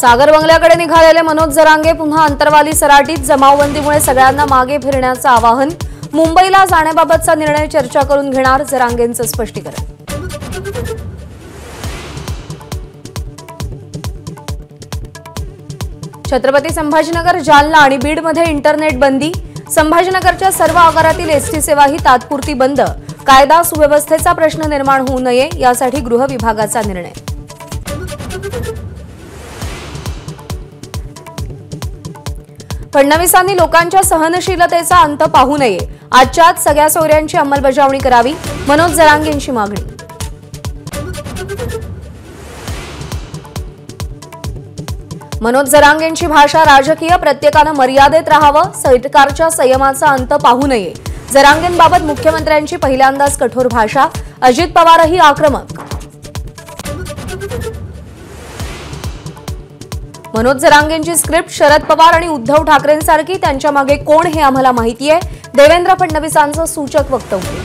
सागर बंगल्याकडे निघालेले मनोज जरांगे पुन्हा अंतरवाली सराटीत जमावबंदीमुळे सगळ्यांना मागे फिरण्याचं आवाहन। मुंबईला जाण्याबाबतचा निर्णय चर्चा करून घेणार जरांगेंचं स्पष्टीकरण। छत्रपती संभाजीनगर, जालना आणि बीडमध्ये इंटरनेट बंदी। संभाजीनगरच्या सर्व आगारातील एसटी सेवा ही तात्पुरती बंद। कायदा सुव्यवस्थेचा प्रश्न निर्माण होऊ नये यासाठी गृह विभागाचा निर्णय। फडणवीसांनी लोकांच्या सहनशीलतेचा अंत पाहू नये। आजच्या आज सगळ्या सोयऱ्यांची अंमलबजावणी करावी, मनोज जरांगेंची मागणी। मनोज जरांगेंची भाषा राजकीय, प्रत्येकानं मर्यादेत राहावं, सरकारच्या संयमाचा अंत पाहू नये। जरांगेंबाबत मुख्यमंत्र्यांची पहिल्यांदाच कठोर भाषा, अजित पवारही आक्रमक। मनोज जरांगेंची स्क्रिप्ट शरद पवार आणि उद्धव ठाकरेंसारखी, त्यांच्या मागे कोण हे आम्हाला माहिती आहे, देवेंद्र फडणवीसांचं सूचक वक्तव्य।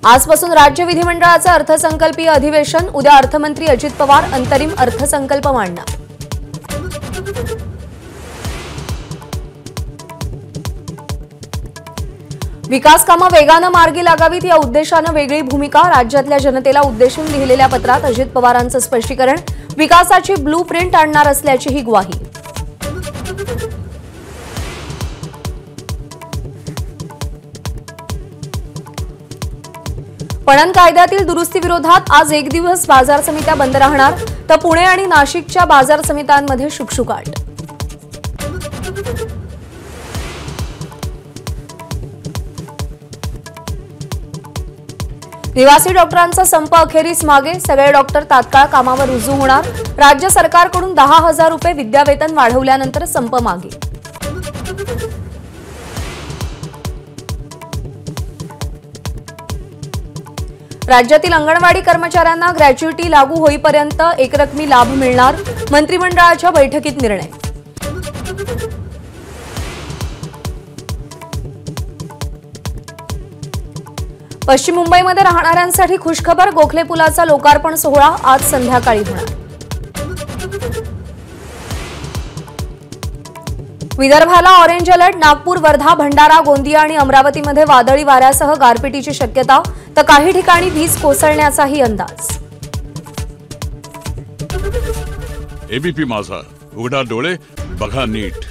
आजपासून राज्य विधिमंडळाचं अर्थसंकल्पीय अधिवेशन। उद्या अर्थमंत्री अजित पवार अंतरिम अर्थसंकल्प मांडणार। विकास कामं वेगानं मार्गी लागावीत या उद्देशानं वेगळी भूमिका। राज्यातल्या जनतेला उद्देशून लिहिलेल्या पत्रात अजित पवारांचं स्पष्टीकरण। विकासाची ब्लूप्रिंट आणणार असल्याचीही ग्वाही। पणन कायद्यातील दुरुस्तीविरोधात आज एक दिवस बाजार समित्या बंद राहणार, तर पुणे आणि नाशिकच्या बाजार समित्यांमध्ये शुकशुकाट। निवासी डॉक्टरांचा संप अखेरीस मागे। सगळे डॉक्टर तात्काळ कामावर रुजू होणार। राज्य सरकारकडून 10,000 रुपये विद्यावेतन वाढवल्यानंतर संप मागे। राज्यातील अंगणवाडी कर्मचाऱ्यांना ग्रॅच्युइटी लागू होईपर्यंत एकरकमी लाभ मिळणार। मंत्रिमंडळाच्या बैठकीत निर्णय। पश्चिम मुंबईमध्ये राहणाऱ्यांसाठी खुशखबर, गोखले पुलाचा लोकार्पण सोहळा आज संध्याकाळी होणार। विदर्भाला ऑरेंज अलर्ट। नागपूर, वर्धा, भंडारा, गोंदिया आणि अमरावतीमध्ये वादळी वाऱ्यासह गारपिटीची शक्यता, तर काही ठिकाणी वीज कोसळण्याचाही अंदाज। एबीपी माझा, उघडा डोळे बघा नीट।